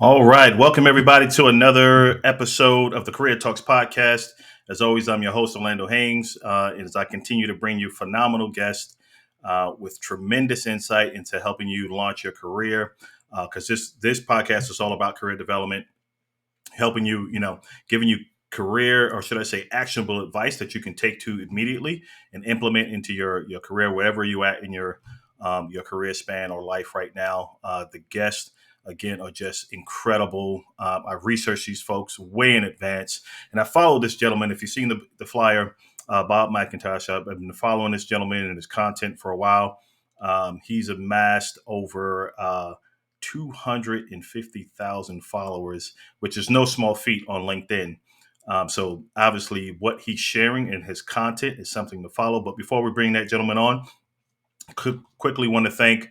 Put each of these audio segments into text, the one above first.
All right. Welcome, everybody, to another episode of the Career Talks podcast. As always, I'm your host, Orlando Haynes, as I continue to bring you phenomenal guests with tremendous insight into helping you launch your career. Because this podcast is all about career development, helping you, giving you career, or should I say, actionable advice that you can take to immediately and implement into your career, wherever you at in your career span or life right now. The guests again are just incredible. I've researched these folks way in advance, and I followed this gentleman. If you've seen the flyer, Bob McIntosh, I've been following this gentleman and his content for a while. He's amassed over 250,000 followers, which is no small feat on LinkedIn. So obviously, what he's sharing in his content is something to follow. But before we bring that gentleman on, quickly want to thank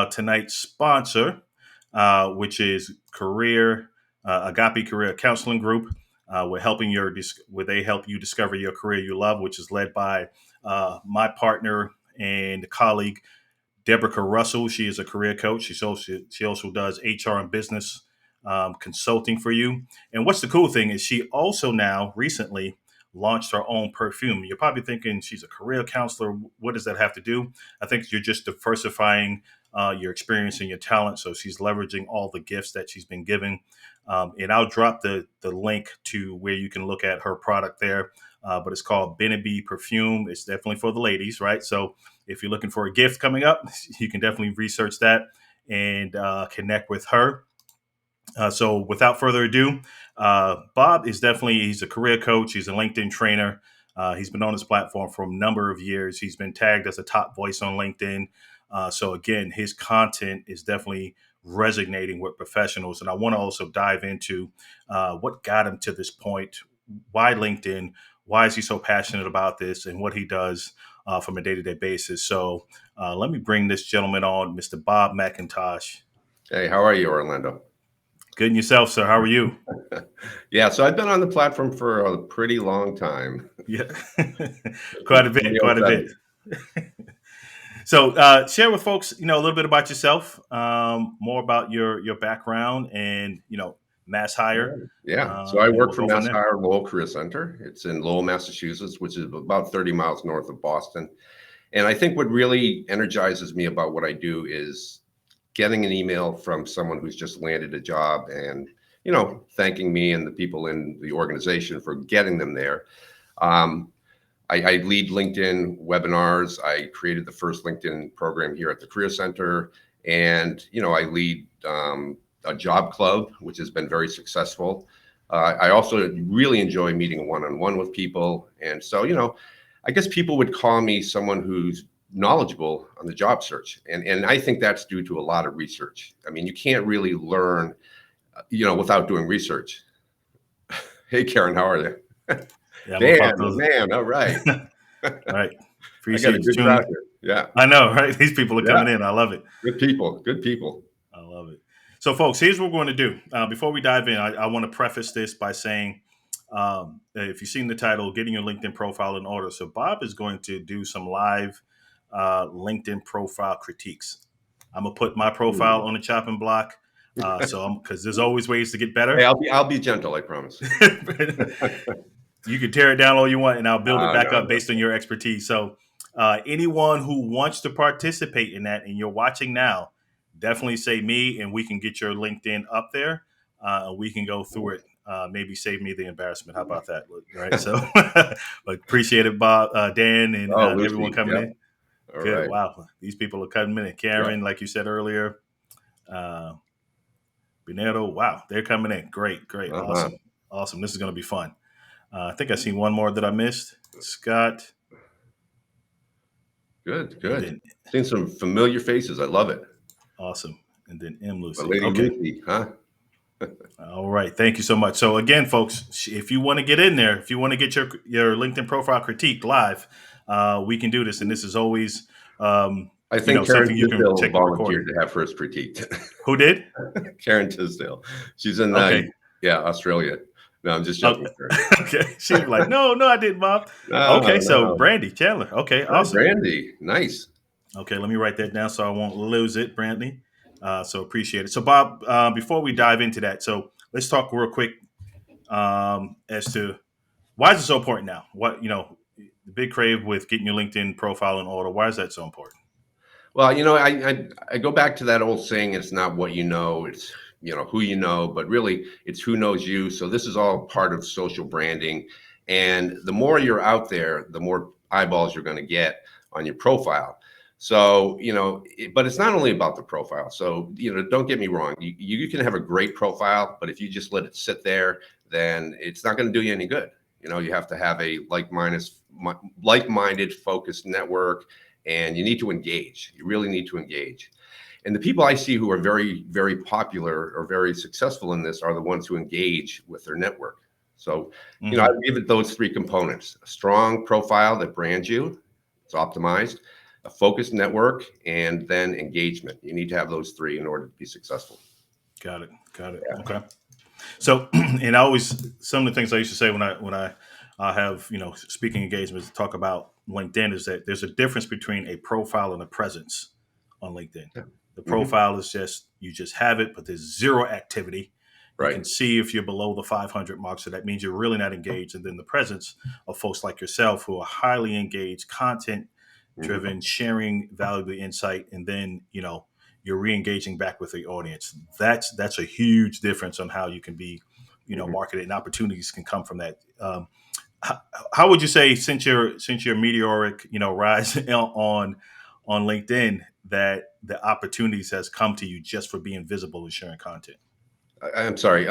tonight's sponsor, which is Agape Career Counseling Group. Where they help you discover your career you love, which is led by my partner and colleague Deborah Russell. She is a career coach. She also does HR and business consulting for you. And what's the cool thing is she also now recently launched her own perfume. You're probably thinking she's a career counselor. What does that have to do? I think you're just diversifying your experience and your talent. So she's leveraging all the gifts that she's been given. And I'll drop the link to where you can look at her product there. But it's called Beneby Perfume. It's definitely for the ladies, right? So if you're looking for a gift coming up, you can definitely research that and connect with her. So without further ado, Bob he's a career coach. He's a LinkedIn trainer. He's been on this platform for a number of years. He's been tagged as a top voice on LinkedIn. So again, his content is definitely resonating with professionals. And I want to also dive into what got him to this point. Why LinkedIn? Why is he so passionate about this and what he does from a day-to-day basis? So let me bring this gentleman on, Mr. Bob McIntosh. Hey, how are you, Orlando? Good, and yourself, sir? How are you? Yeah, so I've been on the platform for a pretty long time. Yeah, quite a bit. So share with folks, a little bit about yourself, more about your background and, Mass Hire. Yeah, so I work for Mass Hire Lowell Career Center. It's in Lowell, Massachusetts, which is about 30 miles north of Boston. And I think what really energizes me about what I do is getting an email from someone who's just landed a job and, thanking me and the people in the organization for getting them there. I lead LinkedIn webinars. I created the first LinkedIn program here at the Career Center. And, I lead a job club, which has been very successful. I also really enjoy meeting one-on-one with people. And so, I guess people would call me someone who's knowledgeable on the job search. And I think that's due to a lot of research. I mean, you can't really learn, without doing research. Hey, Karen, how are you? Yeah, man, all right. All right. Appreciate it. Yeah. I know, right? These people are coming in. I love it. Good people. I love it. So, folks, here's what we're going to do. Before we dive in, I want to preface this by saying, if you've seen the title, Getting Your LinkedIn Profile in Order. So Bob is going to do some live LinkedIn profile critiques. I'm going to put my profile on the chopping block. Because there's always ways to get better. Hey, I'll be gentle, I promise. You can tear it down all you want, and I'll build it back up based on your expertise. So anyone who wants to participate in that and you're watching now, definitely say me, and we can get your LinkedIn up there. We can go through it. Maybe save me the embarrassment. How about that? Right. So appreciate it, Bob, Dan, and everyone coming in. All Good. right. Wow. These people are coming in. Karen, like you said earlier. Binero, wow, they're coming in. Great. Awesome. This is going to be fun. I think I seen one more that I missed. Scott. Good. Seen some familiar faces. I love it. Awesome. And then M. Lucy. Lady Lucy, huh? All right. Thank you so much. So again, folks, if you want to get in there, if you want to get your LinkedIn profile critiqued live, we can do this. And this is always I think Karen Tisdale volunteered to have hers critiqued. Who did? Karen Tisdale. She's in Australia. No, I'm just joking. Okay. She's like, no, I didn't, Bob. So Brandy Chandler. Okay, awesome. Brandy, nice. Okay, let me write that down so I won't lose it, Brandy. So appreciate it. So Bob, before we dive into that, so let's talk real quick as to why is it so important now? What, the big crave with getting your LinkedIn profile in order. Why is that so important? Well, I go back to that old saying, it's not what you know, it's who you know, but really it's who knows you. So this is all part of social branding. And the more you're out there, the more eyeballs you're going to get on your profile. So, but it's not only about the profile. So, don't get me wrong. You can have a great profile, but if you just let it sit there, then it's not going to do you any good. You have to have a like-minded focused network, and you need to engage. You really need to engage. And the people I see who are very, very popular or very successful in this are the ones who engage with their network. So, I give it those three components: a strong profile that brands you, it's optimized, a focused network, and then engagement. You need to have those three in order to be successful. Got it. Yeah. Okay. So, and some of the things I used to say when I have, speaking engagements, talk about LinkedIn is that there's a difference between a profile and a presence on LinkedIn. Yeah. The profile is you just have it, but there's zero activity. You Right. can see if you're below the 500 mark. So that means you're really not engaged. And then the presence of folks like yourself who are highly engaged, content driven, sharing valuable insight. And then, you're re-engaging back with the audience. That's a huge difference on how you can be, marketed, and opportunities can come from that. How would you say, since your meteoric, rise on LinkedIn, that the opportunities has come to you just for being visible and sharing content? I'm sorry.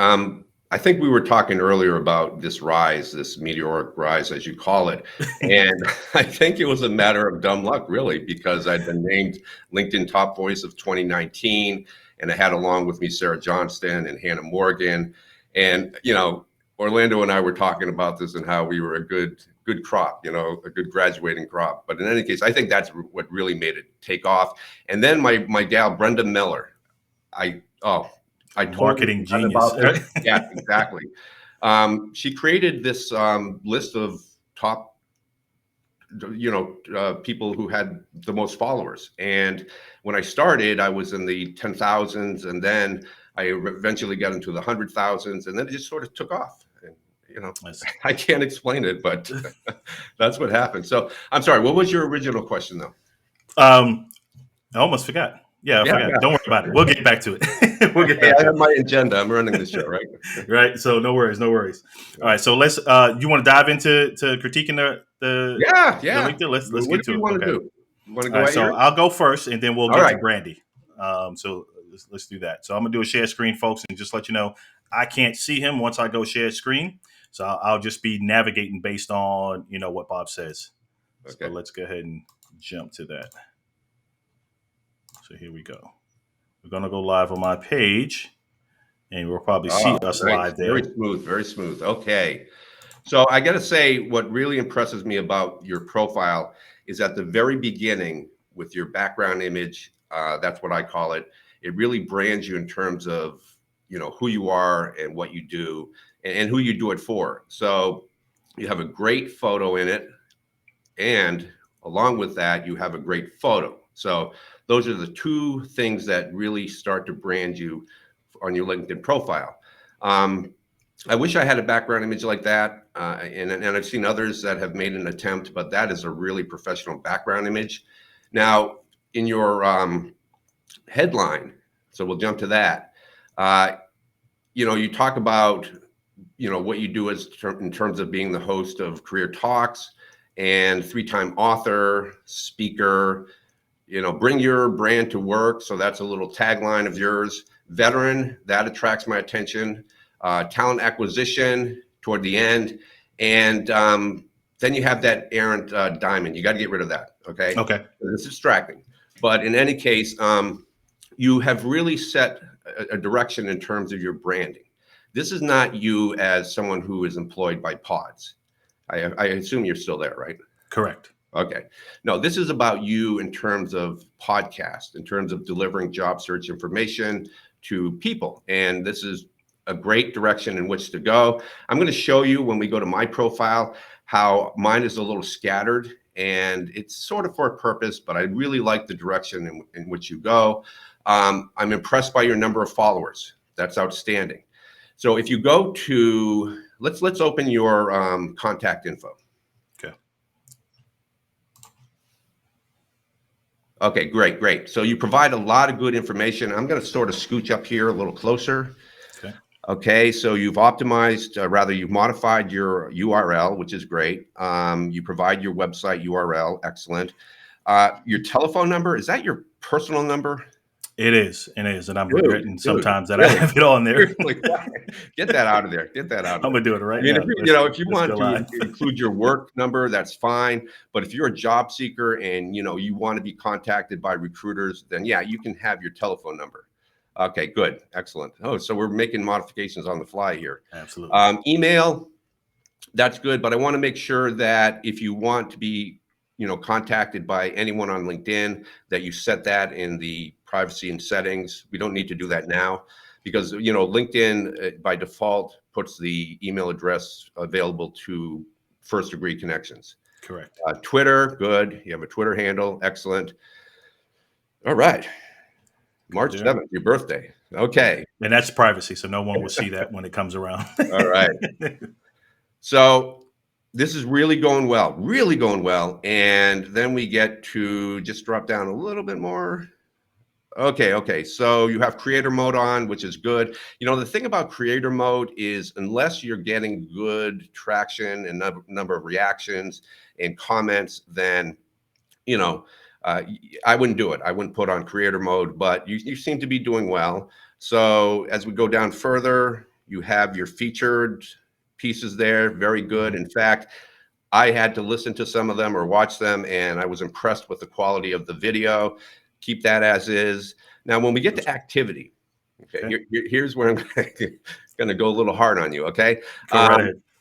I think we were talking earlier about this rise, this meteoric rise, as you call it. And I think it was a matter of dumb luck, really, because I'd been named LinkedIn Top Voice of 2019. And I had along with me Sarah Johnston and Hannah Morgan. And, Orlando and I were talking about this and how we were a good crop, a good graduating crop. But in any case, I think that's what really made it take off. And then my gal, Brenda Miller, I marketing genius. About this. Yeah, exactly. She created this list of top, people who had the most followers. And when I started, I was in the 10,000s, and then I eventually got into the 100,000s, and then it just sort of took off. And I can't explain it, but that's what happened. So I'm sorry. What was your original question, though? I almost forgot. Yeah, I forgot. Yeah. Don't worry about it. We'll get back to it. We'll get back I have my agenda. I'm running the show, right? Right. So no worries. All right. So let's. You want to dive into critiquing the yeah. The LinkedIn? Let's what get to do you it. want to do? You want to go? All right, so I'll go first, and then we'll get to Brandy. So let's do that. So I'm gonna do a share screen, folks, and just let you know I can't see him once I go share screen. So I'll just be navigating based on what Bob says. Okay. So let's go ahead and jump to that. So here we go. We're going to go live on my page, and we'll probably see us live there. Very smooth. Okay. So I got to say, what really impresses me about your profile is at the very beginning with your background image, that's what I call it. It really brands you in terms of, who you are and what you do and who you do it for. So you have a great photo in it, and along with that, you have a great photo. So those are the two things that really start to brand you on your LinkedIn profile. I wish I had a background image like that. And I've seen others that have made an attempt, but that is a really professional background image. Now, in your headline, so we'll jump to that. You talk about, what you do in terms of being the host of Career Talks and 3-time author, speaker, bring your brand to work. So that's a little tagline of yours. Veteran, that attracts my attention. Talent acquisition toward the end. And then you have that errant diamond. You got to get rid of that. Okay. It's distracting. But in any case, you have really set a direction in terms of your branding. This is not you as someone who is employed by Pods. I assume you're still there, right? Correct. Okay. No, this is about you in terms of podcast, in terms of delivering job search information to people. And this is a great direction in which to go. I'm going to show you when we go to my profile how mine is a little scattered. and it's sort of for a purpose, but I really like the direction in which you go. I'm impressed by your number of followers. That's outstanding. So if you go to, let's open your contact info. Okay. Okay, great. So you provide a lot of good information. I'm going to sort of scooch up here a little closer. Okay, so you've optimized, you've modified your URL, which is great. You provide your website URL, excellent. Your telephone number, is that your personal number? It is, and I'm regretting sometimes that really? I have it on there. Get that out of there. Get that out of there. I'm gonna do it right now. If you want to include your work number, that's fine. But if you're a job seeker and you want to be contacted by recruiters, then yeah, you can have your telephone number. Okay, good, excellent. Oh, so we're making modifications on the fly here. Absolutely. Email, that's good, but I want to make sure that if you want to be contacted by anyone on LinkedIn, that you set that in the privacy and settings. We don't need to do that now because LinkedIn by default puts the email address available to first degree connections. Correct. Twitter, good. You have a Twitter handle, excellent. All right. March 7th, your birthday. Okay. And that's privacy, so no one will see that when it comes around. All right. So this is really going well. And then we get to just drop down a little bit more. Okay. So you have creator mode on, which is good. The thing about creator mode is unless you're getting good traction and number of reactions and comments, then, I wouldn't do it. I wouldn't put on creator mode, but you seem to be doing well. So as we go down further, you have your featured pieces there. Very good. In fact, I had to listen to some of them or watch them, and I was impressed with the quality of the video. Keep that as is. Now, when we get to activity, okay. Here's where I'm going to go a little hard on you, okay?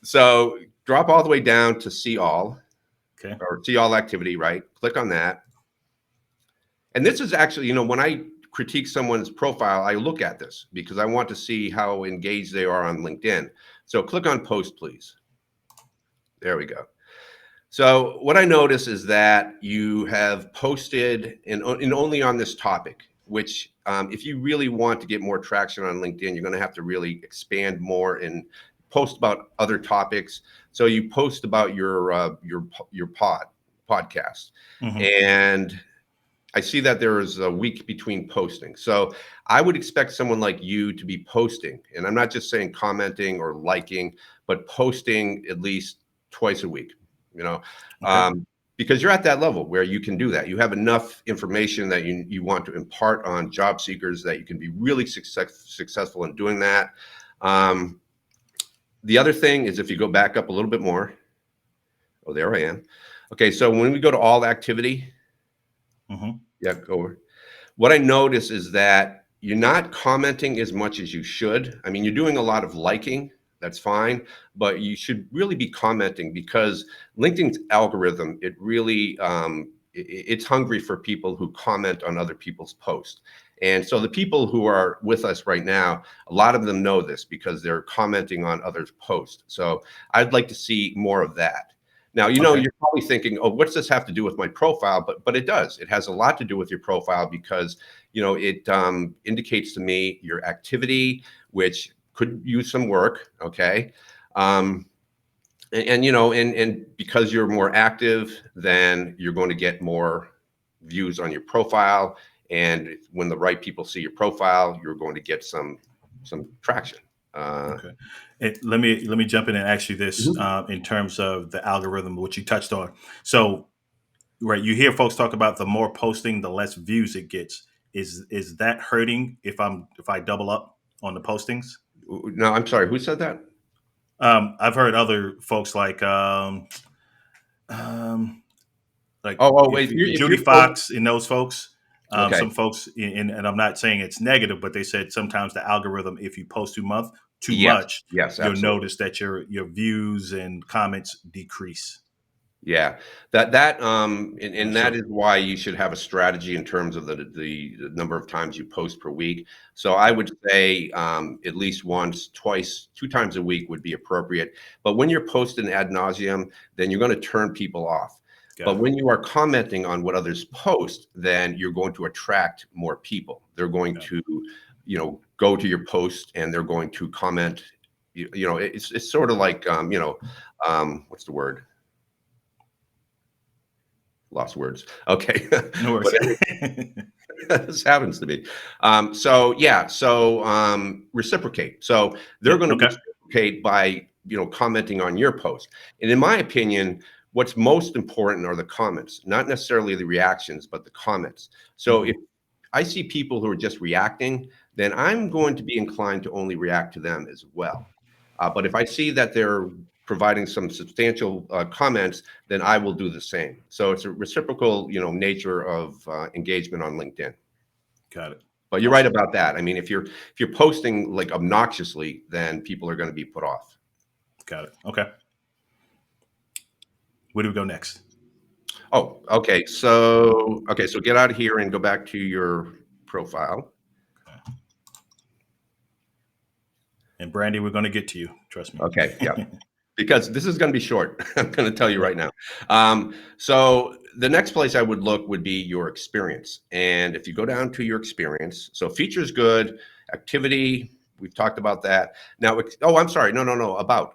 So drop all the way down to see all, or see all activity, right? Click on that. And this is actually, when I critique someone's profile, I look at this because I want to see how engaged they are on LinkedIn. So click on post, please. There we go. So what I notice is that you have posted and only on this topic, which if you really want to get more traction on LinkedIn, you're going to have to really expand more and post about other topics. So you post about your podcast, and I see that there is a week between posting. So I would expect someone like you to be posting, and I'm not just saying commenting or liking, but posting at least twice a week. Because you're at that level where you can do that. You have enough information that you want to impart on job seekers that you can be really successful in doing that. The other thing is if you go back up a little bit more. Oh, there I am. Okay, so when we go to all activity, yeah, go over. What I notice is that you're not commenting as much as you should. I mean, you're doing a lot of liking. That's fine, but you should really be commenting because LinkedIn's algorithm, it really, it's hungry for people who comment on other people's posts. And so the people who are with us right now, a lot of them know this because they're commenting on others' posts. So I'd like to see more of that. Now, you're probably thinking, oh, what's this have to do with my profile? But it does. It has a lot to do with your profile because, it indicates to me your activity, which could use some work, okay? And because you're more active, then you're going to get more views on your profile. And when the right people see your profile, you're going to get some traction. Okay. Let me jump in and ask you this in terms of the algorithm, which you touched on. So, right, you hear folks talk about the more posting, the less views it gets. Is that hurting if I double up on the postings? No, I'm sorry. Who said that? I've heard other folks like wait, Judy Fox and those folks. Okay. Some folks, and I'm not saying it's negative, but they said sometimes the algorithm, if you post too much, you'll notice that your views and comments decrease. Yeah, that is why you should have a strategy in terms of the number of times you post per week. So I would say at least once, twice, 2 times a week would be appropriate. But when you're posting ad nauseum, then you're going to turn people off. But when you are commenting on what others post, then you're going to attract more people. They're going to, go to your post and they're going to comment. It's sort of like, what's the word? Lost words. Okay. No worries. This happens to me. Reciprocate. So they're going to reciprocate by, commenting on your post. And in my opinion, what's most important are the comments, not necessarily the reactions, but the comments. So if I see people who are just reacting, then I'm going to be inclined to only react to them as well. But if I see that they're providing some substantial comments, then I will do the same. So it's a reciprocal, nature of engagement on LinkedIn. Got it. But you're right about that. I mean, if you're posting like obnoxiously, then people are going to be put off. Got it. Okay. Where do we go next? Oh, okay. So get out of here and go back to your profile. Okay. And Brandy, we're going to get to you. Trust me. Okay. Yeah. Because this is going to be short. I'm going to tell you right now. So the next place I would look would be your experience. And if you go down to your experience, so features good, activity, we've talked about that. Now, I'm sorry. No. About.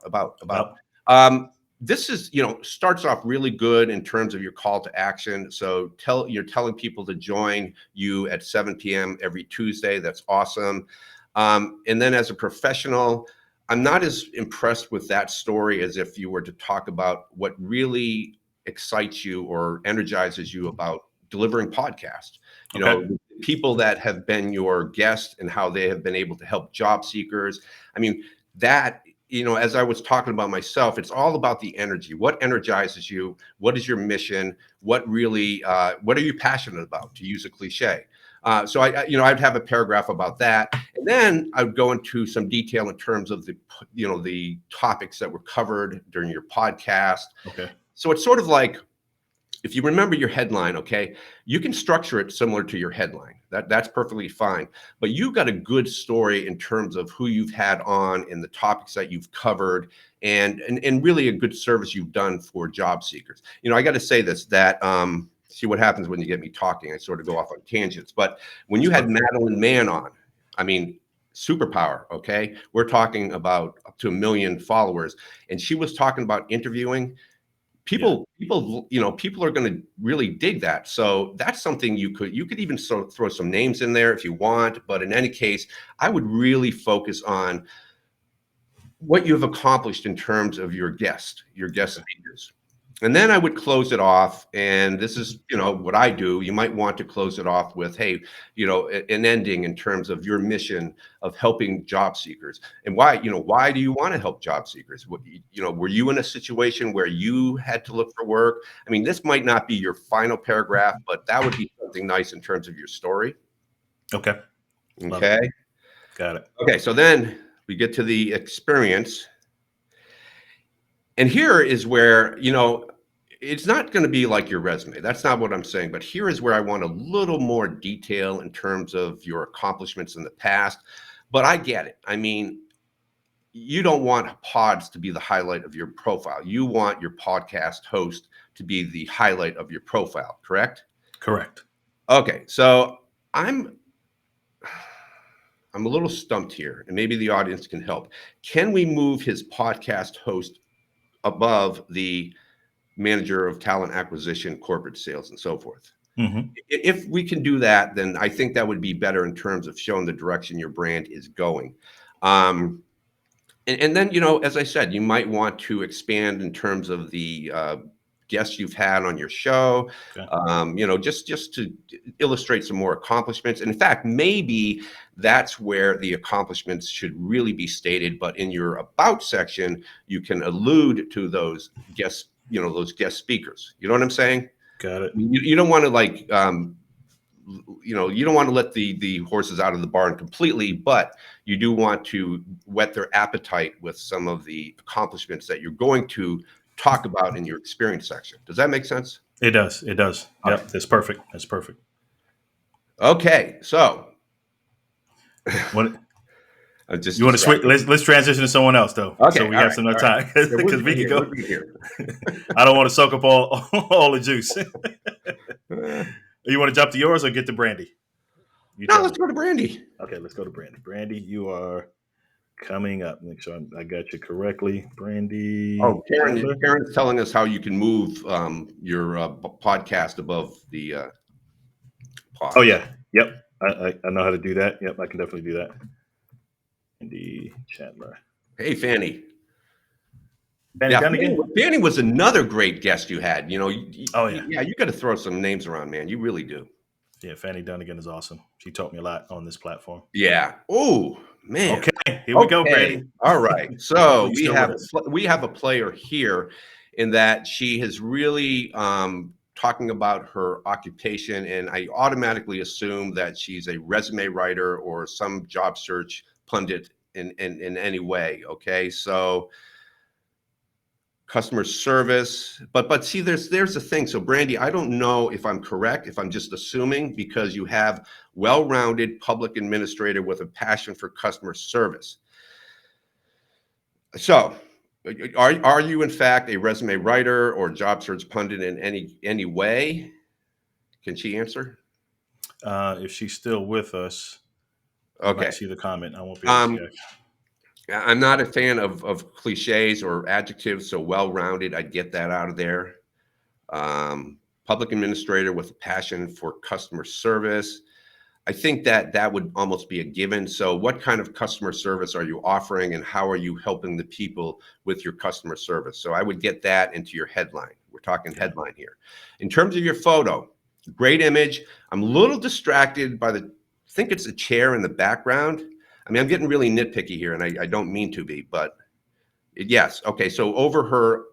This is, starts off really good in terms of your call to action. So you're telling people to join you at 7 p.m. every Tuesday. That's awesome. And then as a professional, I'm not as impressed with that story as if you were to talk about what really excites you or energizes you about delivering podcasts. People that have been your guests and how they have been able to help job seekers. I mean, that, as I was talking about myself, it's all about the energy. What energizes you? What is your mission? What really, what are you passionate about, to use a cliche? So I'd have a paragraph about that, and then I would go into some detail in terms of the topics that were covered during your podcast. Okay. So it's sort of like, if you remember your headline, okay, you can structure it similar to your headline. That's perfectly fine. But you've got a good story in terms of who you've had on and the topics that you've covered, and really a good service you've done for job seekers. I got to say this, that see what happens when you get me talking. I sort of go off on tangents. But when you had Madeline Mann on, I mean, superpower, okay? We're talking about up to 1 million followers. And she was talking about interviewing. People are going to really dig that. So that's something you could even throw some names in there if you want. But in any case, I would really focus on what you have accomplished in terms of your guest speakers. And then I would close it off. And this is, what I do. You might want to close it off with, hey, an ending in terms of your mission of helping job seekers. And why do you want to help job seekers? Were you in a situation where you had to look for work? I mean, this might not be your final paragraph, but that would be something nice in terms of your story. Okay. Okay. Got it. Okay. So then we get to the experience. And here is where, it's not going to be like your resume. That's not what I'm saying. But here is where I want a little more detail in terms of your accomplishments in the past. But I get it. I mean, you don't want pods to be the highlight of your profile. You want your podcast host to be the highlight of your profile, correct? Correct. Okay. So I'm a little stumped here, and maybe the audience can help. Can we move his podcast host above the manager of talent acquisition, corporate sales, and so forth? Mm-hmm. If we can do that, then I think that would be better in terms of showing the direction your brand is going. And then, as I said, you might want to expand in terms of the guests you've had on your show, okay. Just to illustrate some more accomplishments. And in fact, maybe that's where the accomplishments should really be stated. But in your about section, you can allude to those guest speakers. You know what I'm saying? Got it. You don't want to you don't want to let the horses out of the barn completely, but you do want to whet their appetite with some of the accomplishments that you're going to talk about in your experience section. Does that make sense? It does. It does. Yep. Okay. That's perfect. That's perfect. Okay. So I'm just You want to switch? distracted. Let's transition to someone else though, Okay, so we all have right, some more all right. time Yeah, we're because good we can here. go. We're good here. I don't want to soak up all the juice. Uh, You want to jump to yours or get to Brandy? You no, tell let's me. go to Brandy. Okay, let's go to Brandy. Brandy, you are coming up. Make sure I got you correctly. Brandy Oh, Chandler. Karen's telling us how you can move your podcast above the Oh pause. yeah, yep. I know how to do that. Yep, I can definitely do that. Brandy Chandler. Hey, Fanny. Fanny Yeah, Dunnigan. Fanny was another great guest you had. You know, Oh yeah, yeah, you got to throw some names around, man. You really do. yeah. Fanny Dunnigan is awesome. She taught me a lot on this platform. Yeah. Oh man. Okay, here we go, Okay. Brandy. All right. Hopefully So you're still with us. we have a player here, in that she has really talking about her occupation, and I automatically assume that she's a resume writer or some job search pundit in any way. Okay. So customer service, but see, there's the thing. So Brandy, I don't know if I'm correct, if I'm just assuming, because you have well-rounded public administrator with a passion for customer service. So are you in fact a resume writer or job search pundit in any way? Can she answer? If she's still with us, you Okay. might see the comment. I won't be able to see her. I'm not a fan of cliches or adjectives, so well-rounded, I'd get that out of there. Public administrator with a passion for customer service. I think that would almost be a given. So what kind of customer service are you offering, and how are you helping the people with your customer service? So I would get that into your headline. We're talking headline here. In terms of your photo, great image. I'm a little distracted by I think it's a chair in the background. I mean, I'm getting really nitpicky here, and I don't mean to be, but yes. Okay, so over her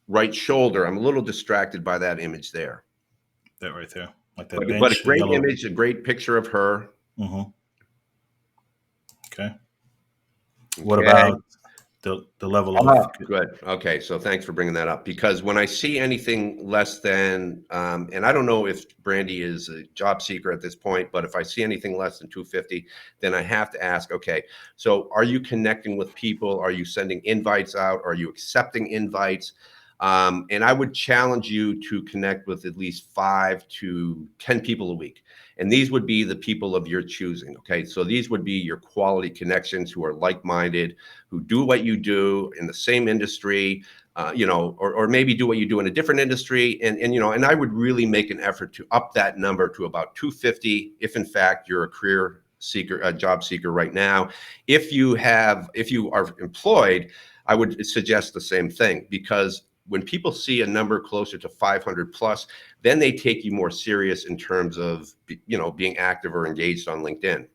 right shoulder, I'm a little distracted by that image there. That right there, like that But a bench, the great yellow. image, a great picture of her. Mm-hmm. Okay. What Okay. about the level of? Good. Okay, so thanks for bringing that up, because when I see anything less than, and I don't know if Brandy is a job seeker at this point, but if I see anything less than 250, then I have to ask, okay, so are you connecting with people? Are you sending invites out? Are you accepting invites? And I would challenge you to connect with at least 5 to 10 people a week. And these would be the people of your choosing. Okay. So these would be your quality connections who are like-minded, who do what you do in the same industry, or maybe do what you do in a different industry. And I would really make an effort to up that number to about 250, if in fact you're a career seeker, a job seeker right now. If you are employed, I would suggest the same thing, because when people see a number closer to 500 plus, then they take you more serious in terms of, being active or engaged on LinkedIn.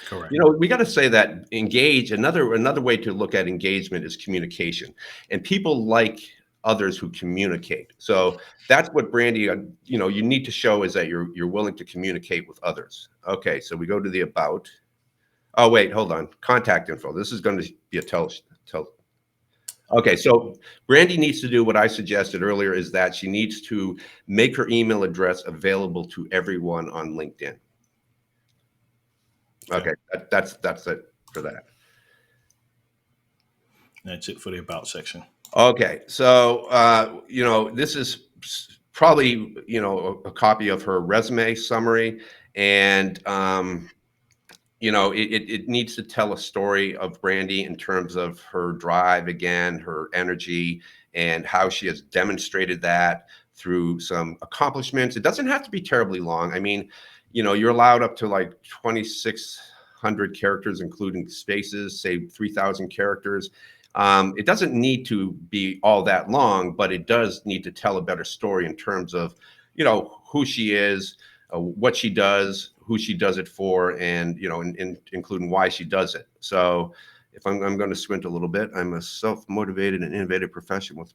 Correct. We got to say that another way to look at engagement is communication, and people like others who communicate. So that's what Brandy, you need to show, is that you're willing to communicate with others. Okay, so we go to the about. Oh wait, hold on. Contact info. This is going to be a tell. Okay, so Brandy needs to do what I suggested earlier, is that she needs to make her email address available to everyone on LinkedIn. Okay, that's it for that. That's it for the about section. Okay, so this is probably a copy of her resume summary, and it needs to tell a story of Brandy in terms of her drive, again, her energy, and how she has demonstrated that through some accomplishments. It doesn't have to be terribly long. I mean, you're allowed up to like 2,600 characters, including spaces, say 3,000 characters. It doesn't need to be all that long, but it does need to tell a better story in terms of, who she is, what she does, who she does it for, and including why she does it. So if I'm going to squint a little bit, I'm a self-motivated and innovative professional.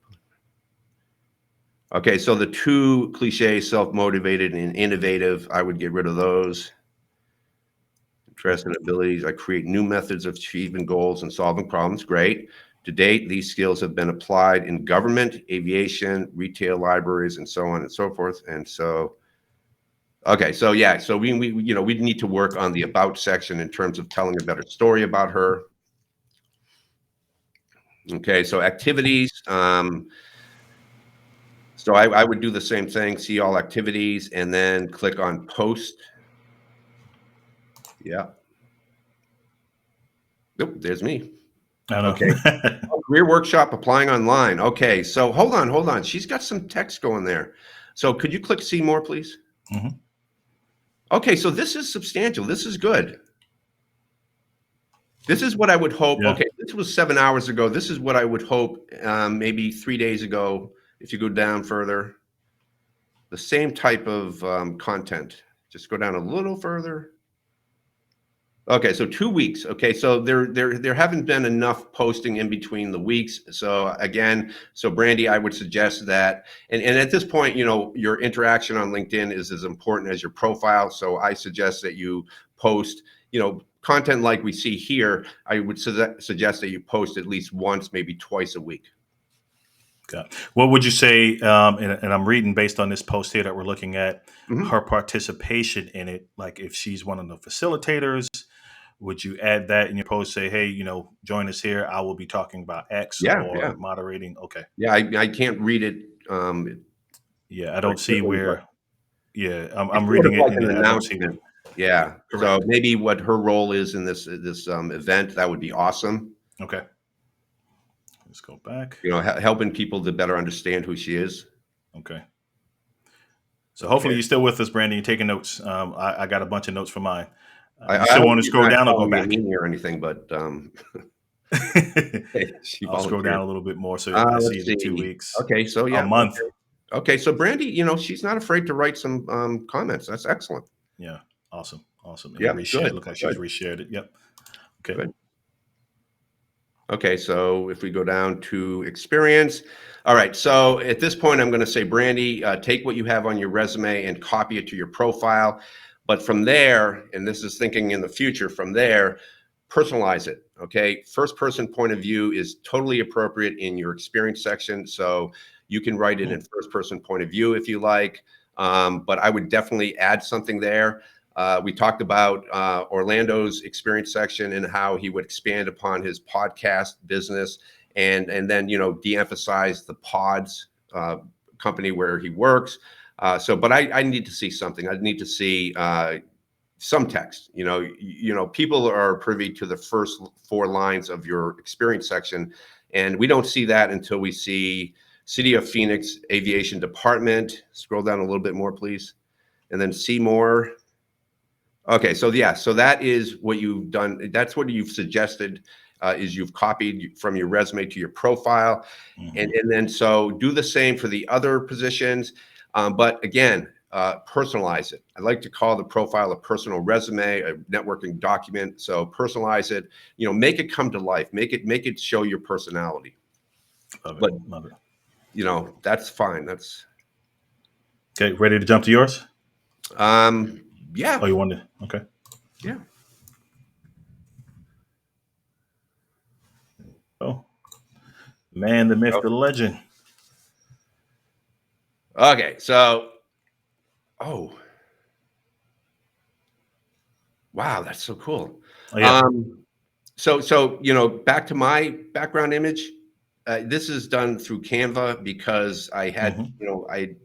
Okay, so the two cliches, self-motivated and innovative, I would get rid of those. Interests and abilities, I create new methods of achieving goals and solving problems. Great. To date, these skills have been applied in government, aviation, retail, libraries, and so on and so forth. And so Okay, so yeah, so we we need to work on the about section in terms of telling a better story about her. Okay, so activities. So I would do the same thing, see all activities, and then click on post. Yeah. Nope, there's me. I know. Okay. Oh, career workshop applying online. Okay, so hold on. She's got some text going there. So could you click see more, please? Mhm. Okay, so this is substantial. This is good. This is what I would hope. Yeah. Okay, this was 7 hours ago. This is what I would hope maybe 3 days ago, if you go down further. The same type of content. Just go down a little further. Okay, so 2 weeks. Okay, so there haven't been enough posting in between the weeks. So again, so Brandy, I would suggest that, and at this point, your interaction on LinkedIn is as important as your profile. So I suggest that you post, content like we see here. I would suggest that you post at least once, maybe twice a week. Okay. What would you say? And I'm reading based on this post here that we're looking at, Mhm. her participation in it. Like if she's one of the facilitators, would you add that in your post? Say, hey, join us here. I will be talking about X Yeah, or yeah, moderating. Okay. yeah. I can't read it Yeah, I very don't see quickly, but where. Yeah, I'm it's sort of reading it, like and an I don't see where. announcement. Yeah. So Correct. maybe what her role is in this event, that would be awesome. Okay. Let's go back. Helping people to better understand who she is. Okay. So Okay. hopefully you're still with us, Brandon. You're taking notes. I got a bunch of notes for mine. I You still hope want to she's scroll not down or go calling me a back? meanie or anything, but she I'll scroll down volunteered. a little bit more so I see Let's the 2 see. weeks, Okay, so a yeah. month. Okay, so Brandy, she's not afraid to write some comments. That's excellent. Yeah, awesome, awesome. And Yep, reshare. good, Look like she's good, reshared it. Yep. Okay. good. Okay, so if we go down to experience, all right. So at this point, I'm going to say, Brandy, take what you have on your resume and copy it to your profile. But from there, and this is thinking in the future, from there, personalize it. Okay, first person point of view is totally appropriate in your experience section. So you can write it in first person point of view if you like. But I would definitely add something there. We talked about Orlando's experience section and how he would expand upon his podcast business and then de-emphasize the pods company where he works. But I need to see something. I need to see some text. People are privy to the first 4 lines of your experience section, and we don't see that until we see City of Phoenix Aviation Department. Scroll down a little bit more, please, and then see more. Okay, so yeah, so that is what you've done. That's what you've suggested, is you've copied from your resume to your profile. And then so do the same for the other positions. But again, personalize it. I like to call the profile a personal resume, a networking document. So personalize it, make it come to life, make it show your personality. Love it. But, Love it. That's fine. That's Okay. Ready to jump to yours? yeah. Oh, you wanted? Okay. Yeah. Oh, man, the myth, the legend. Okay, so oh. Wow, that's so cool. Oh, yeah. So back to my background image. This is done through Canva because I had, I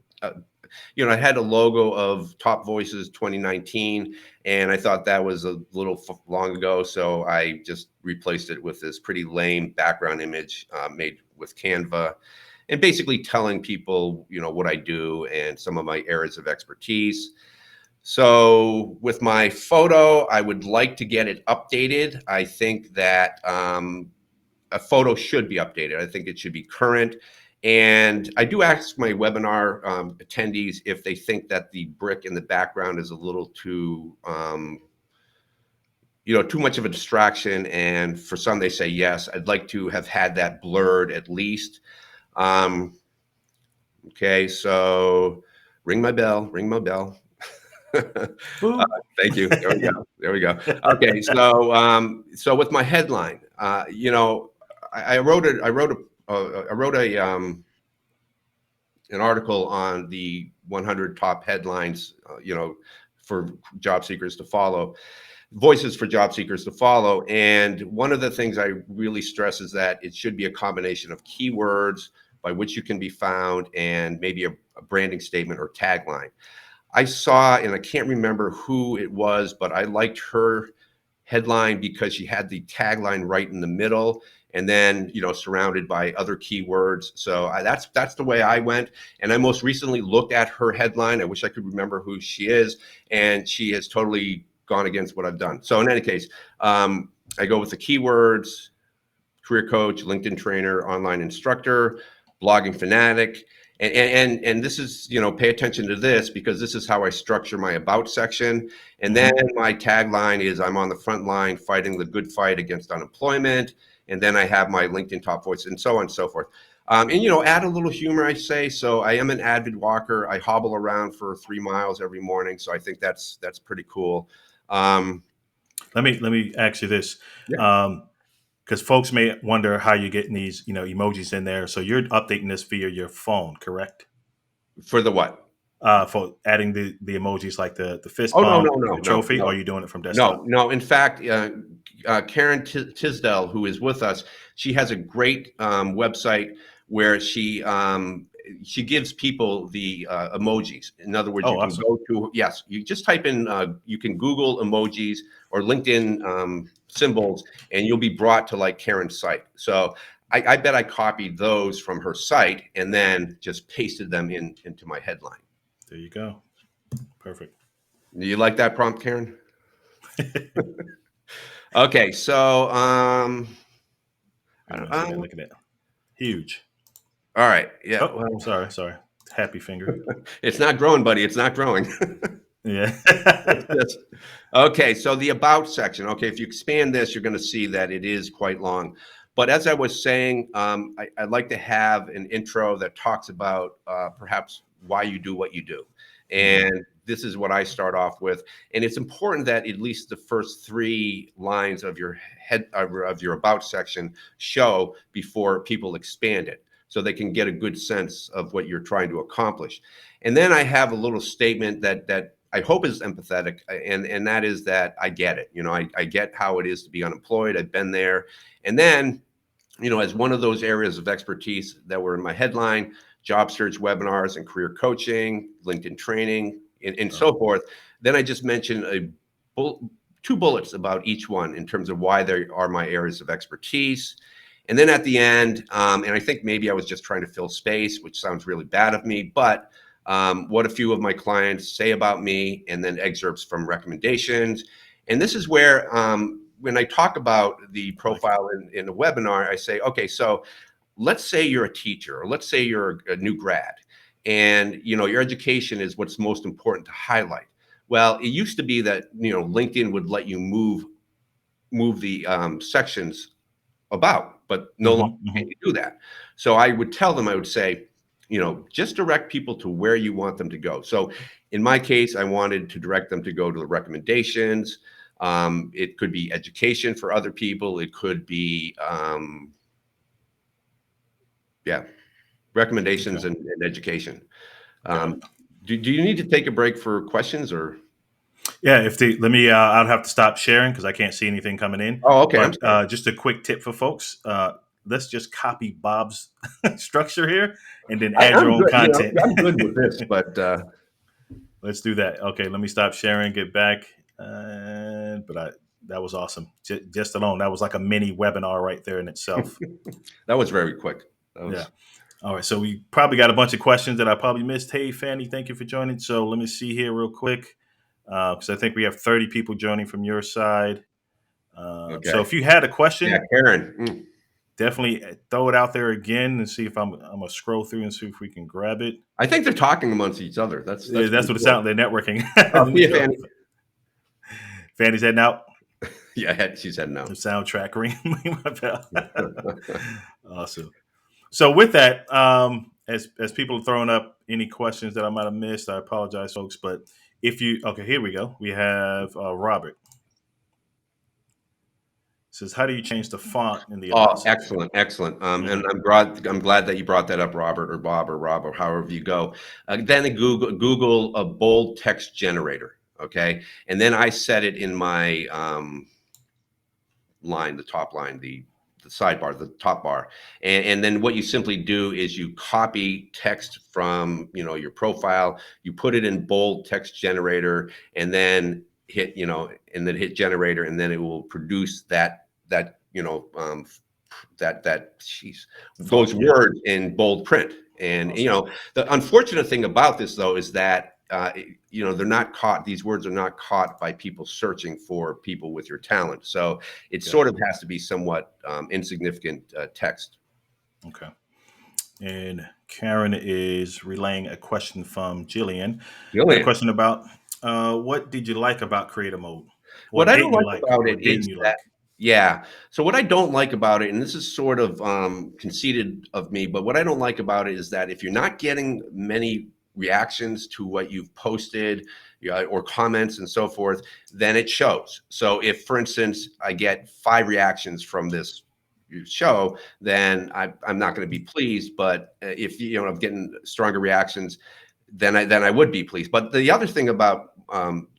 had a logo of Top Voices 2019, and I thought that was a little long ago, so I just replaced it with this pretty lame background image made with Canva, and basically telling people, what I do and some of my areas of expertise. So with my photo, I would like to get it updated. I think that a photo should be updated. I think it should be current. And I do ask my webinar attendees if they think that the brick in the background is a little too, too much of a distraction. And for some, they say yes. I'd like to have had that blurred at least. Okay, so ring my bell, ring my bell. Thank you. There we go. There we go. Okay, so with my headline, I wrote a an article on the 100 top headlines, for job seekers to follow, voices for job seekers to follow. And one of the things I really stress is that it should be a combination of keywords by which you can be found and maybe a branding statement or tagline. I saw, and I can't remember who it was, but I liked her headline because she had the tagline right in the middle, and then surrounded by other keywords. So that's the way I went. And I most recently looked at her headline. I wish I could remember who she is, and she has totally gone against what I've done. So in any case, I go with the keywords: career coach, LinkedIn trainer, online instructor, blogging fanatic. And this is, pay attention to this, because this is how I structure my about section. And then my tagline is, I'm on the front line fighting the good fight against unemployment. And then I have my LinkedIn top voice, and so on and so forth. And, add a little humor, I say. So I am an avid walker. I hobble around for 3 miles every morning. So I think that's pretty cool. Let me ask you this. Yeah. Because folks may wonder how you're getting these, emojis in there. So you're updating this via your phone, correct? For the what? For adding the emojis like the fist Oh, bump, no, the trophy, no. or are you doing it from desktop? No. In fact, Karen Tisdale, who is with us, she has a great website where she gives people the emojis. In other words, Oh, you can awesome. go to, yes, you just type in, you can Google emojis or LinkedIn symbols, and you'll be brought to like Karen's site. So I bet I copied those from her site and then just pasted them into my headline. There you go. Perfect. Do you like that prompt, Karen? Okay, so Look at that. Huge. all right, yeah. Oh, Well, sorry. Happy finger. it's not growing, buddy. It's not growing. Yeah. Okay, so the about section. Okay, if you expand this, you're going to see that it is quite long. But as I was saying, I'd like to have an intro that talks about perhaps why you do what you do. And this is what I start off with. And it's important that at least the first 3 lines of your of your about section show before people expand it, so they can get a good sense of what you're trying to accomplish. And then I have a little statement that I hope is empathetic, and that is that I get it. I get how it is to be unemployed. I've been there. And then, as one of those areas of expertise that were in my headline, job search webinars and career coaching, LinkedIn training, and so forth. Then I just mentioned 2 bullets about each one in terms of why they are my areas of expertise. And then at the end, and I think maybe I was just trying to fill space, which sounds really bad of me, but what a few of my clients say about me, and then excerpts from recommendations. And this is where, when I talk about the profile in a webinar, I say, okay, so let's say you're a teacher, or let's say you're a new grad, and your education is what's most important to highlight. Well, it used to be that LinkedIn would let you move the sections about, but no longer can you do that. So I would tell them, I would say, just direct people to where you want them to go. So in my case, I wanted to direct them to go to the recommendations. It could be education for other people. It could be, recommendations and education. Do you need to take a break for questions, or? Yeah, let me. I'll have to stop sharing because I can't see anything coming in. Oh, okay. But just a quick tip for folks: let's just copy Bob's structure here, and then add your own content. I'm good with this, but let's do that. Okay, let me stop sharing. Get back. That was awesome. Just alone, that was like a mini webinar right there in itself. That was very quick. Yeah. All right. So we probably got a bunch of questions that I probably missed. Hey, Fanny, thank you for joining. So let me see here real quick. Because I think we have 30 people joining from your side. Okay. So if you had a question, Karen, definitely throw it out there again and see if I'm gonna scroll through and see if we can grab it. I think they're talking amongst each other. That's what it sounds. They're networking. Fanny. Fanny's heading out. Yeah, she's heading out. The soundtrack ringing my bell. Awesome. So with that, as people are throwing up any questions that I might have missed, I apologize, folks. But if you, okay, here we go. We have Robert. says, how do you change the font in the Oh, event section? excellent, excellent. And Mhm. I'm glad that you brought that up, Robert, or Bob, or Rob, or however you go. Then in Google a bold text generator. Okay, and then I set it in my line, the top line, the sidebar, the top bar, and then what you simply do is you copy text from your profile, you put it in bold text generator, and then hit generator, and then it will produce that Font, those yeah. words in bold print. And Awesome. the unfortunate thing about this, though, is that they're not caught. These words are not caught by people searching for people with your talent. So it Yeah. sort of has to be somewhat insignificant text. Okay. And Karen is relaying a question from Jillian. Got a Julian, question about what did you like about creator mode? Or what I don't didn't you like like? about Or it didn't is you that, like? yeah. So what I don't like about it, and this is sort of conceited of me, but what I don't like about it is that if you're not getting many reactions to what you've posted, or comments and so forth, then it shows. So if, for instance, I get 5 reactions from this show, then I'm not going to be pleased. But if I'm getting stronger reactions, then I would be pleased. But the other thing about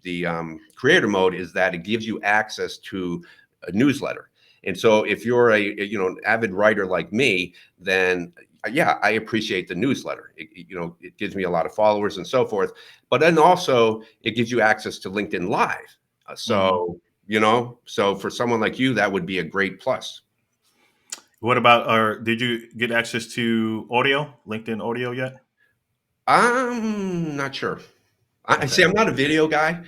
the creator mode is that it gives you access to a newsletter. And so if you're an avid writer like me, then yeah, I appreciate the newsletter. It gives me a lot of followers and so forth. But then also it gives you access to LinkedIn Live. Mhm. So for someone like you, that would be a great plus. What about, or did you get access to audio, LinkedIn audio yet? I'm not sure. I Okay. see. I'm not a video guy.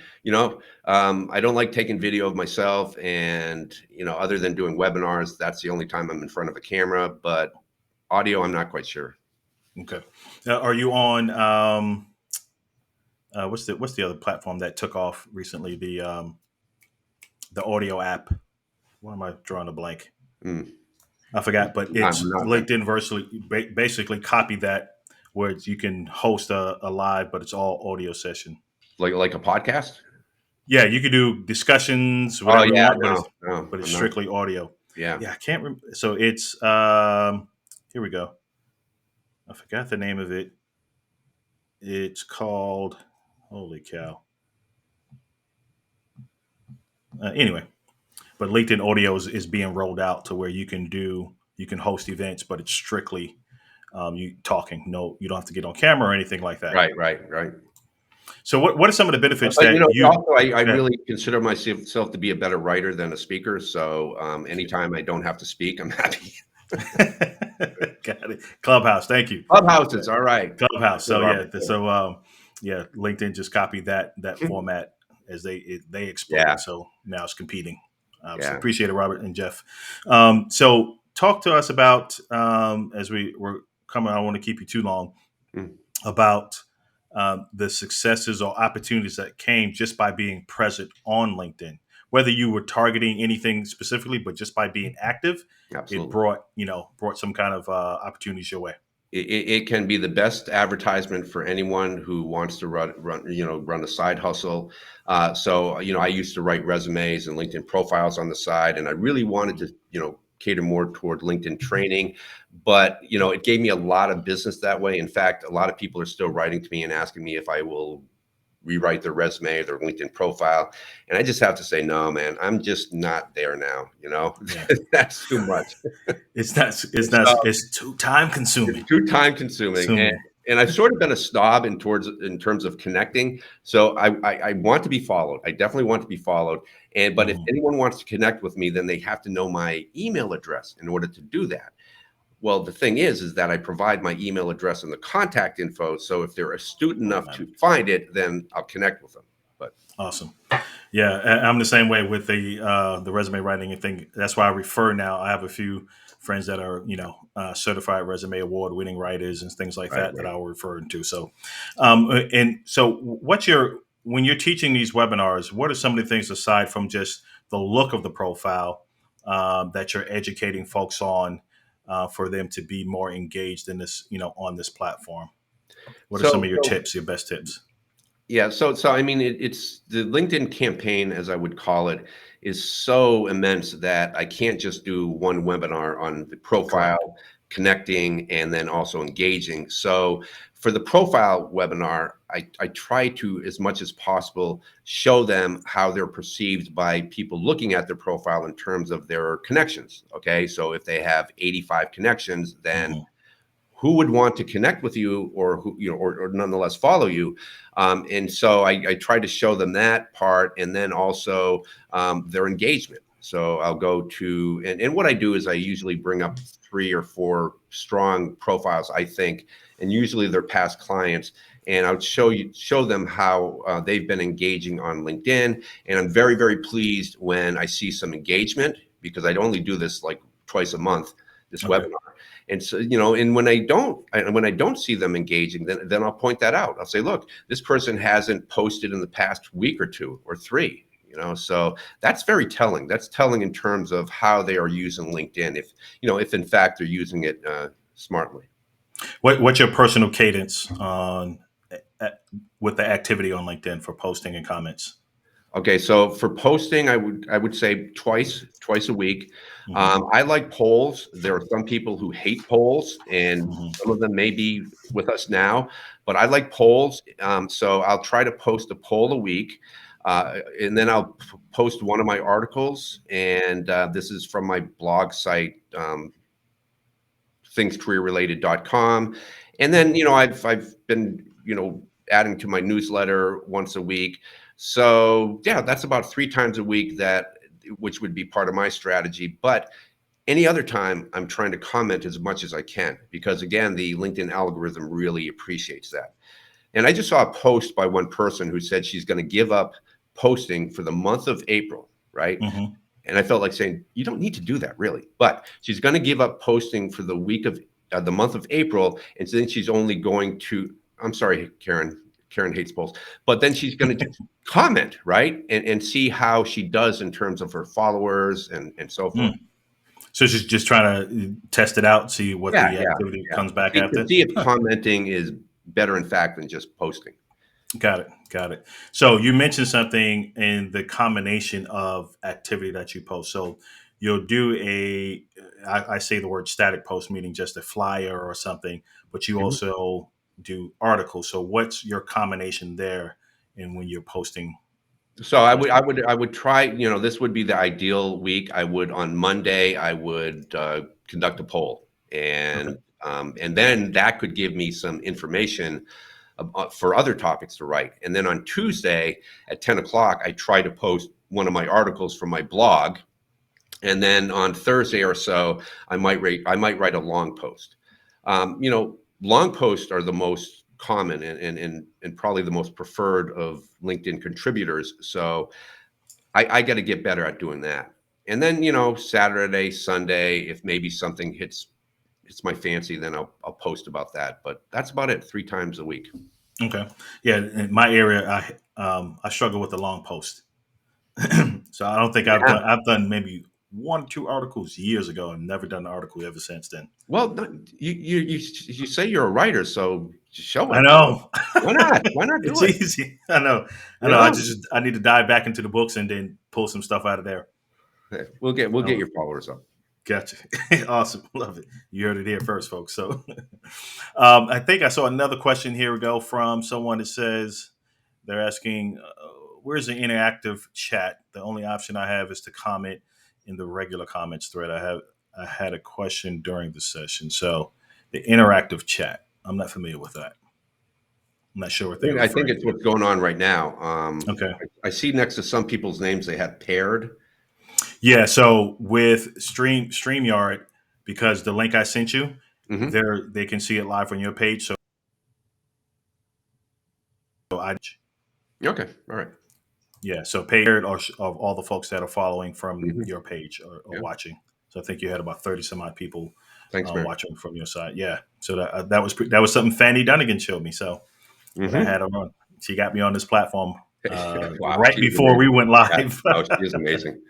I don't like taking video of myself, and other than doing webinars, that's the only time I'm in front of a camera. But audio, I'm not quite sure. Okay. Are you on what's the other platform that took off recently? The audio app. Why am I drawing a blank? Mm, I forgot, but I'm it's not that, LinkedIn basically copy that where you can host a live, but it's all audio session. like a podcast. Yeah, you could do discussions, Oh whatever you yeah, want, no, no, but it's I'm not. strictly audio. Yeah, Yeah, I can't remember. So it's here we go. I forgot the name of it. It's called, holy cow. Anyway, but LinkedIn Audio is being rolled out to where you can host events, but it's strictly you talking. No, you don't have to get on camera or anything like that. right, right, right. So what are some of the benefits But that you? also I Yeah, really consider myself to be a better writer than a speaker. So anytime I don't have to speak, I'm happy. got it. Clubhouse, thank you. Clubhouses, all right. Clubhouse. Good, So yeah, Robert. yeah, LinkedIn just copied that format as they Yeah, exploded. So now it's competing. Obviously, yeah. appreciate it, Robert and Jeff. So talk to us about as we're coming. I don't want to keep you too long Mm. about the successes or opportunities that came just by being present on LinkedIn. Whether you were targeting anything specifically, but just by being active, it Absolutely. brought some kind of opportunities your way. It can be the best advertisement for anyone who wants to run a side hustle. So I used to write resumes and LinkedIn profiles on the side, and I really wanted Mhm. to cater more toward LinkedIn training. But it gave me a lot of business that way. In fact, a lot of people are still writing to me and asking me if I will rewrite their resume or their LinkedIn profile. And I just have to say, no, man, I'm just not there now. Yeah, That's too much. it's too time It's consuming. too time consuming, and Consuming. I've sort of been a snob in terms of connecting. So I want to be followed. I definitely want to be followed. But if Mhm. anyone wants to connect with me, then they have to know my email address in order to do that. Well, the thing is that I provide my email address and the contact info. So if they're astute enough to find it, then I'll connect with them. But Awesome. Yeah, I'm the same way with the resume writing and thing. That's why I refer now. I have a few friends that are certified resume award winning writers and things like right, that right. I'll refer to. So, and so what's your when you're teaching these webinars? What are some of the things aside from just the look of the profile that you're educating folks on for them to be more engaged in this on this platform? What are some So of your so tips? Your best tips? Yeah. So I mean, it's the LinkedIn campaign, as I would call it, is so immense that I can't just do one webinar on the Correct. profile, connecting, and then also engaging. So for the profile webinar, I try to, as much as possible, show them how they're perceived by people looking at their profile in terms of their connections. Okay. So if they have 85 connections, then Hmm. who would want to connect with you, or who, or nonetheless follow you. And so I try to show them that part, and then also their engagement. So I'll go to, and what I do is I usually bring up 3 or 4 strong profiles, I think, and usually they're past clients, and I'll show them how they've been engaging on LinkedIn. And I'm very, very pleased when I see some engagement, because I'd only do this like twice a month, this Okay. webinar. And so, and when I don't see them engaging, then I'll point that out. I'll say, look, this person hasn't posted in the past week or 2 or 3. So that's very telling. That's telling in terms of how they are using LinkedIn. If in fact they're using it smartly. What's your personal cadence on uh, with the activity on LinkedIn for posting and comments? Okay, so for posting, I would say twice a week. Hmm. I like polls. There are some people who hate polls, and Hmm. some of them may be with us now, but I like polls. So I'll try to post a poll a week, and then I'll post one of my articles. And this is from my blog site, thingscareerrelated.com. And then, I've been, adding to my newsletter once a week. So yeah, that's about 3 times a week, which would be part of my strategy. But any other time, I'm trying to comment as much as I can, because again, the LinkedIn algorithm really appreciates that. And I just saw a post by one person who said she's going to give up posting for the month of April, right? Hmm. And I felt like saying, you don't need to do that, really. But she's going to give up posting for the month of April, and then she's only going to. I'm sorry, Karen. Karen hates polls, but then she's going to just comment, right, and see how she does in terms of her followers and so forth. Mm. So she's just trying to test it out, see what Yeah, the yeah, activity yeah. comes back To after. see if Huh. commenting is better, in fact, than just posting. Got it. Got it. So you mentioned something in the combination of activity that you post. So you'll do I say the word static post, meaning just a flyer or something, but you Mhm. also do articles. So what's your combination there? And when you're posting So I would I posting would I would try, this would be the ideal week. I would, on Monday, I would conduct a poll, Okay. and then that could give me some information for other topics to write. And then on Tuesday at 10 o'clock, I try to post one of my articles from my blog. And then on Thursday or so, I might write a long post. Long posts are the most common, and probably the most preferred of LinkedIn contributors. So I got to get better at doing that. And then, Saturday, Sunday, if maybe something hits my fancy, then I'll post about that. But that's about it. 3 times a week. Okay. Yeah. In my area, I struggle with the long post. So I don't think Yeah. I've done maybe 1 or 2 articles years ago and never done an article ever since then. Well, no, you say you're a writer, so show I it. know. Why not? Why not do It's it? easy. I know. I You know. know, I need to dive back into the books and then pull some stuff out of there. we'll get Oh, your followers up. gotcha. Awesome. Love it. You heard it here first, folks. So I think I saw another question here we go from someone that says they're asking, where's the interactive chat? The only option I have is to comment in the regular comments thread. I had a question during the session. So the interactive chat. I'm not familiar with that. I'm not sure what they're I think referring it's to. what's going on right now. Okay. I see next to some people's names they have paired. Yeah, so with StreamYard, because the link I sent you, Hmm. they can see it live on your page. So I Okay, all right. yeah, so paired of all the folks that are following from Hmm. your page or Yeah. watching. So I think you had about 30 some odd people Thanks, man. watching from your side. Yeah, so that was something Fanny Dunnigan showed me. So that I Hmm. had her on. She got me on this platform Wow, right she's before we amazing. went Yeah, live. no, she is amazing.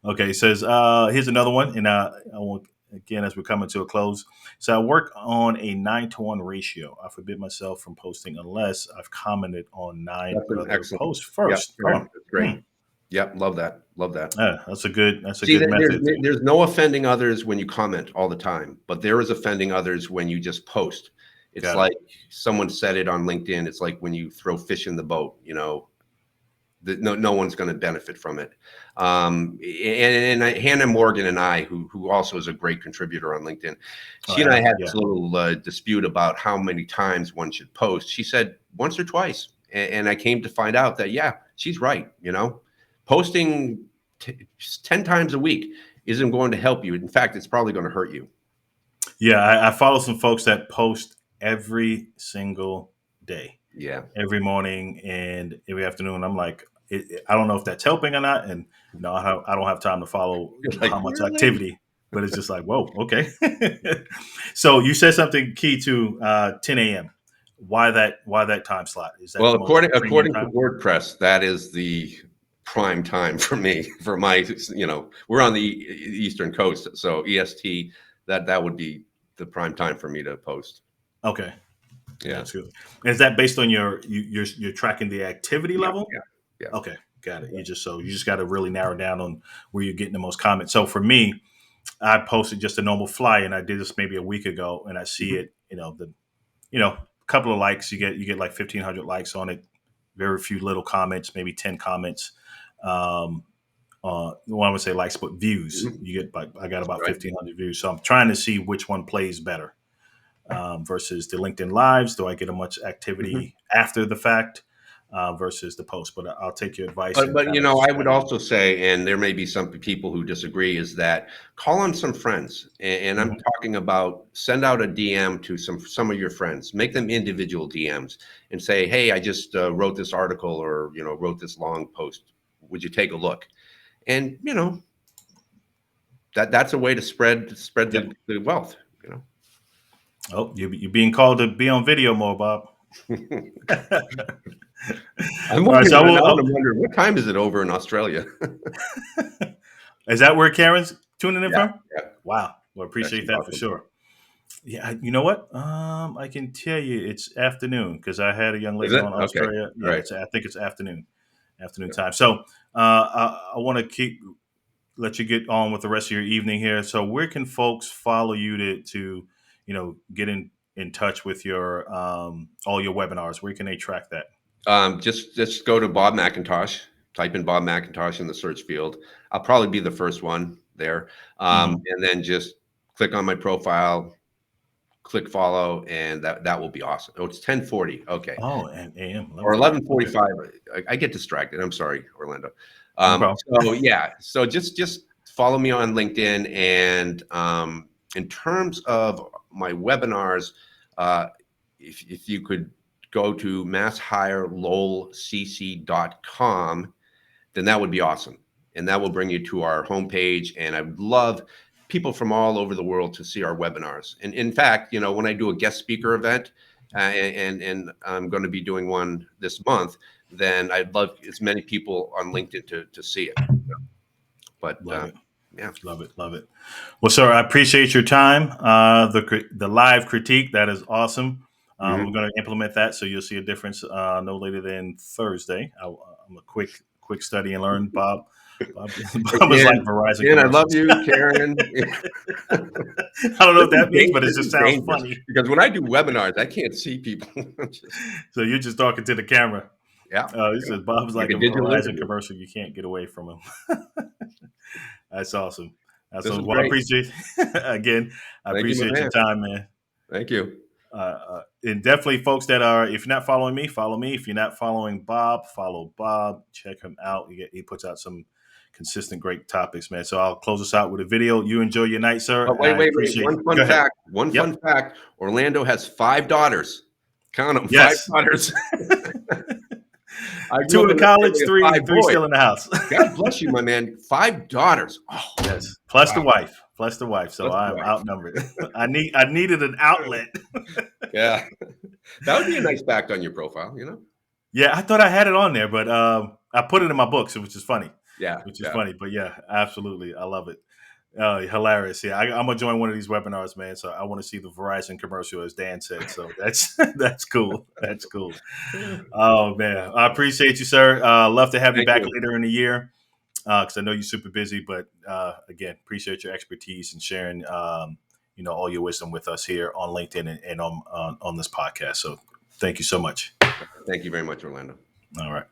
Okay, it says here's another one, and I won't. again, as we're coming to a close, so I work on a 9-to-1 ratio. I forbid myself from posting unless I've commented on 9 That's an other excellent. posts Yeah, first. Oh, that's great. Yep, love that. Love that. yeah, that's a good See, method. there's no offending others when you comment all the time, but there is offending others when you just post. It's Got it. like someone said it on LinkedIn. It's like when you throw fish in the boat, no one's going to benefit from it. Hannah Morgan and I, who also is a great contributor on LinkedIn, she and I had this little dispute about how many times one should post. She said once or twice, and I came to find out that she's right. Posting 10 times a week isn't going to help you. In fact, it's probably going to hurt you. Yeah, I follow some folks that post every single day. Yeah. Every morning and every afternoon. I'm like, I don't know if that's helping or not. And I don't have time to follow how much activity, but it's just like, whoa, okay. So you said something key to 10 a.m. Why that time slot? Is that according to WordPress, that is the prime time for me. For my, we're on the Eastern Coast, so EST. That would be the prime time for me to post. Okay. Yeah, that's good. Is that based on you're tracking the activity level? Yeah. Okay, got it. You just got to really narrow down on where you're getting the most comments. So for me, I posted just a normal fly, and I did this maybe a week ago, and I see it. A couple of likes. You get like 1,500 likes on it. Very few little comments, maybe 10 comments. Well, I would say likes, but views. You get I got about 1,500 views. So I'm trying to see which one plays better. Versus the LinkedIn Lives. Do I get a much activity after the fact versus the post? But I'll take your advice. But I would also say, and there may be some people who disagree, is that call on some friends. And I'm talking about send out a DM to some of your friends. Make them individual DMs and say, hey, I just wrote this article or, wrote this long post. Would you take a look? And, that's a way to spread the wealth, Oh, you're being called to be on video more, Bob. I'm wondering, what time is it over in Australia? Is that where Karen's tuning in from? Yeah. Wow. Well, appreciate that for sure. Yeah, you know what? I can tell you it's afternoon because I had a young lady on Australia. Okay. Yeah, I think it's afternoon time. So I want to let you get on with the rest of your evening here. So where can folks follow you to get in touch with your all your webinars? Where can they track that? Just go to Bob McIntosh, type in Bob McIntosh in the search field. I'll probably be the first one there. And then just click on my profile, click follow, and that will be awesome. Oh, it's 10:40. Okay. Oh, and AM. Or 11:45. Okay. I get distracted. I'm sorry, Orlando. So just follow me on LinkedIn. And in terms of my webinars, if you could go to masshirelowellcc.com, then that would be awesome. And that will bring you to our homepage. And I would love people from all over the world to see our webinars. And in fact, when I do a guest speaker event, and I'm going to be doing one this month, then I'd love as many people on LinkedIn to see it. But love it. Yeah, love it. Well, sir, I appreciate your time. The live critique, that is awesome. We're going to implement that, so you'll see a difference no later than Thursday. I'm a quick study and learn, Bob. Bob is like Verizon. And I love you, Karen. I don't know what that means, but it just sounds funny. Because when I do webinars, I can't see people. So you're just talking to the camera. Yeah. He says Bob's like a Verizon commercial. You can't get away from him. That's awesome. Well, I appreciate again. I appreciate your time, man. Thank you. And definitely, folks that are, if you're not following me, follow me. If you're not following Bob, follow Bob. Check him out. He puts out some consistent, great topics, man. So I'll close us out with a video. You enjoy your night, sir. Wait. One fun fact. Orlando has 5 daughters. Count them. Yes. 5 daughters. 2 in college, 3 still in the house. God bless you, my man. 5 daughters. Oh, yes. Plus the wife. So I'm outnumbered. I needed an outlet. Yeah. That would be a nice fact on your profile, Yeah, I thought I had it on there, but I put it in my books, which is funny. Yeah. Which is funny. But yeah, absolutely. I love it. Hilarious. Yeah, I'm gonna join one of these webinars, man. So I want to see the Verizon commercial, as Dan said. So that's that's cool. That's cool. Oh man, I appreciate you, sir. Love to have you Thank back you. later in the year because I know you're super busy. But again, appreciate your expertise and sharing, all your wisdom with us here on LinkedIn and on this podcast. So thank you so much. Thank you very much, Orlando. All right.